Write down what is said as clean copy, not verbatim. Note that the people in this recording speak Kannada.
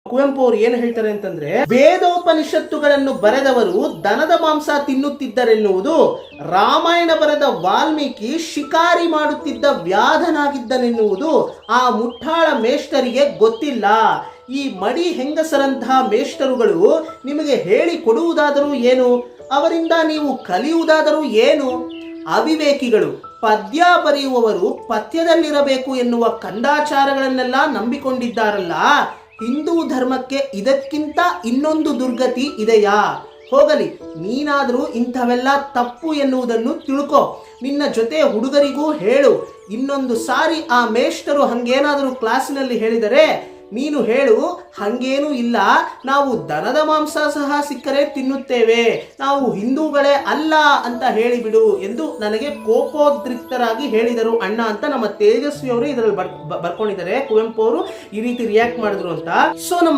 ಕುವೆಂಪು ಅವರು ಏನು ಹೇಳ್ತಾರೆ ಅಂತಂದ್ರೆ, ವೇದೋಪನಿಷತ್ತುಗಳನ್ನು ಬರೆದವರು ದನದ ಮಾಂಸ ತಿನ್ನುತ್ತಿದ್ದರೆನ್ನುವುದು ರಾಮಾಯಣ ಬರೆದ ವಾಲ್ಮೀಕಿ ಶಿಕಾರಿ ಮಾಡುತ್ತಿದ್ದ ವ್ಯಾಧನಾಗಿದ್ದನೆನ್ನುವುದು ಆ ಮುಠಾಳ ಮೇಷ್ಟರಿಗೆ ಗೊತ್ತಿಲ್ಲ. ಈ ಮಡಿ ಹೆಂಗಸರಂತಹ ಮೇಷ್ಟರುಗಳು ನಿಮಗೆ ಹೇಳಿ ಕೊಡುವುದಾದರೂ ಏನು, ಅವರಿಂದ ನೀವು ಕಲಿಯುವುದಾದರೂ ಏನು? ಅವಿವೇಕಿಗಳು. ಪದ್ಯ ಬರೆಯುವವರು ಪಥ್ಯದಲ್ಲಿರಬೇಕು ಎನ್ನುವ ಕಂದಾಚಾರಗಳನ್ನೆಲ್ಲ ನಂಬಿಕೊಂಡಿದ್ದಾರಲ್ಲ. ಹಿಂದೂ ಧರ್ಮಕ್ಕೆ ಇದಕ್ಕಿಂತ ಇನ್ನೊಂದು ದುರ್ಗತಿ ಇದೆಯಾ? ಹೋಗಲಿ, ನೀನಾದರೂ ಇಂಥವೆಲ್ಲ ತಪ್ಪು ಎನ್ನುವುದನ್ನು ತಿಳ್ಕೊ. ನಿನ್ನ ಜೊತೆ ಹುಡುಗರಿಗೂ ಹೇಳು. ಇನ್ನೊಂದು ಸಾರಿ ಆ ಮೇಷ್ಟರು ಹಂಗೇನಾದರೂ ಕ್ಲಾಸಿನಲ್ಲಿ ಹೇಳಿದರೆ ನೀನು ಹೇಳು, ಹಂಗೇನೂ ಇಲ್ಲ, ನಾವು ದನದ ಮಾಂಸ ಸಹ ಸಿಕ್ಕರೆ ತಿನ್ನುತ್ತೇವೆ, ನಾವು ಹಿಂದೂಗಳೇ ಅಲ್ಲ ಅಂತ ಹೇಳಿಬಿಡು ಎಂದು ನನಗೆ ಕೋಪೋದ್ರಿಕ್ತರಾಗಿ ಹೇಳಿದರು ಅಣ್ಣ ಅಂತ ನಮ್ಮ ತೇಜಸ್ವಿ ಅವರು ಇದರಲ್ಲಿ ಬರ್ಕೊಂಡಿದ್ದಾರೆ. ಕುವೆಂಪು ಅವರು ಈ ರೀತಿ ರಿಯಾಕ್ಟ್ ಮಾಡಿದ್ರು ಅಂತ. ಸೊ